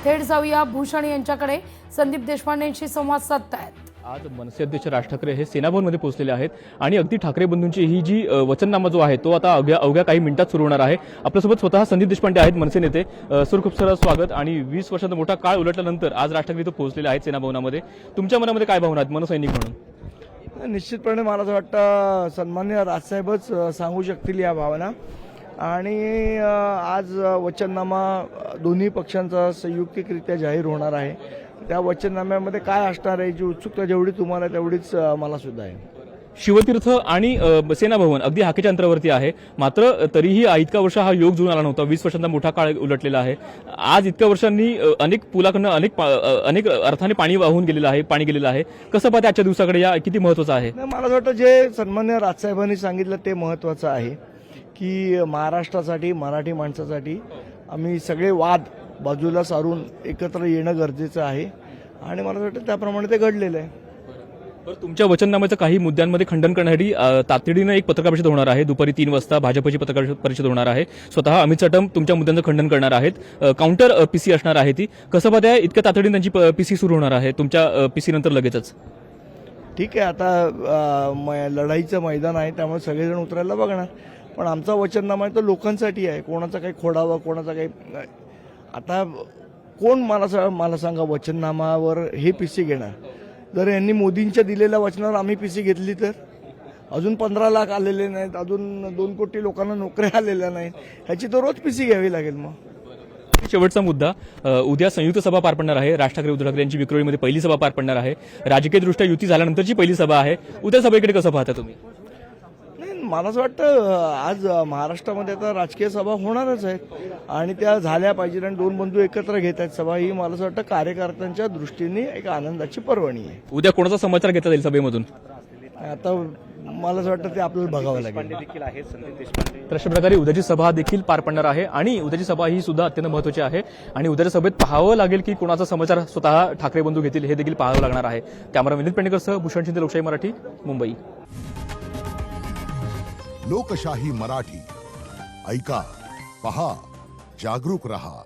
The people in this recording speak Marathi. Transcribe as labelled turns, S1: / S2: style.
S1: थेट जाऊया भूषण यांच्याकडे, संदीप देशपांडेंशी संवाद साधतायत।
S2: आज मनसे अध्यक्ष राज ठाकरे हे सेनाभवनमध्ये पोहोचलेले आहेत आणि अगदी ठाकरे बंधूंची ही जी वचननामा जो आहे तो आता अवघ्या काही मिनिटात सुरू होणार आहे। आपल्यासोबत स्वतः संदीप देशपांडे आहेत, मनसे नेते। सर, खूप सारं स्वागत। आणि 20 वर्षांचा मोठा काळ उलटल्यानंतर आज राज ठाकरे इथं पोहोचलेले आहेत सेनाभवनामध्ये। तुमच्या मनामध्ये काय भावना आहेत मनसैनिक म्हणून?
S3: निश्चितपणे मला असं वाटतं सन्माननीय राजसाहेबच सांगू शकतील या भावना। आणि आज वचननामा दोन्ही पक्षांचा संयुक्तिकरित्या जाहीर होणार आहे। त्या वचननाम्यामध्ये काय असणार आहे याची उत्सुकता जेवढी तुम्हाला तेवढीच मला सुद्धा आहे।
S2: शिवतीर्थ आणि सेनाभवन अगदी हाकेच्या अंतरावरती आहे, मात्र तरीही इतका वर्ष हा योग जुळून आला नव्हता। 20 वर्षांचा मोठा काळ उलटलेला आहे। आज इतक्या वर्षांनी अनेक पुलाकडनं अनेक अर्थाने पाणी वाहून गेलेलं आहे, पाणी गेलेलं आहे। कसं पाहते आजच्या दिवसाकडे, या किती महत्त्वाचं आहे?
S3: मला असं वाटतं जे सन्माननीय राजसाहेबांनी सांगितलं ते महत्त्वाचं आहे की महाराष्ट्रासाठी, मराठी माणसासाठी आम्ही सगळे वाद बाजूला सारून एकत्र येणं गरजेचं आहे आणि मला वाटतं त्याप्रमाणे ते घडलेलं आहे।
S2: तर तुमच्या वचननाम्याचं काही मुद्द्यांमध्ये खंडन करण्यासाठी तातडीनं एक पत्रकार परिषद होणार आहे। दुपारी 3 वाजता भाजपची पत्रकार परिषद होणार आहे। स्वतः अमित चटम तुमच्या मुद्द्यांचं खंडन करणार आहेत। काउंटर पीसी असणार आहे ती। कसं पाहताय इतक्या तातडीनं त्यांची पीसी सुरू होणार आहे तुमच्या पीसी नंतर लगेचच?
S3: ठीक आहे, आता लढाईचं मैदान आहे त्यामुळे सगळेजण उतरायला बघणार, पण आमचा वचननामा आहे तो लोकांसाठी आहे। कोणाचा काही खोडावा, कोणाचा काही आता कोण मला सांगा वचननामावर हे पीसी घेणार? जर यांनी मोदींच्या दिलेल्या वचनावर आम्ही पीसी घेतली तर अजून 15 लाख आलेले नाहीत, अजून 2 कोटी लोकांना नोकऱ्या आलेल्या नाहीत, ह्याची तर रोज पीसी घ्यावी लागेल। मग
S2: शेवटचा मुद्दा, उद्या संयुक्त सभा पार पडणार आहे। राज ठाकरे, उद्धव ठाकरे यांची विक्रोळीमध्ये पहिली सभा पार पडणार आहे। राजकीयदृष्ट्या युती झाल्यानंतरची पहिली सभा आहे। उद्या सभेकडे कसं पाहता तुम्ही?
S3: मला असं वाटतं आज महाराष्ट्रामध्ये आता राजकीय सभा होणारच आहेत आणि त्या झाल्या पाहिजे आणि 2 बंधू एकत्र घेत आहेत सभा, ही मला असं वाटतं कार्यकर्त्यांच्या दृष्टीने एक आनंदाची पर्वणी आहे।
S2: उद्या कोणाचा समाचार घेतला जाईल सभेमधून?
S3: आता मला असं वाटतं ते आपल्याला बघावं लागेल।
S2: तर अशा प्रकारे उद्याची सभा देखील पार पडणार आहे आणि उद्याची सभा ही सुद्धा अत्यंत महत्त्वाची आहे आणि उद्याच्या सभेत पाहावं लागेल की कोणाचा समाचार स्वतः ठाकरे बंधू घेतील हे देखील पाहावं लागणार आहे। कॅमेरा विनीत पेंडेकरसह भूषण शिंदे, लोकशाही मराठी, मुंबई।
S4: लोकशाही मराठी, ऐका, पहा, जागरूक रहा।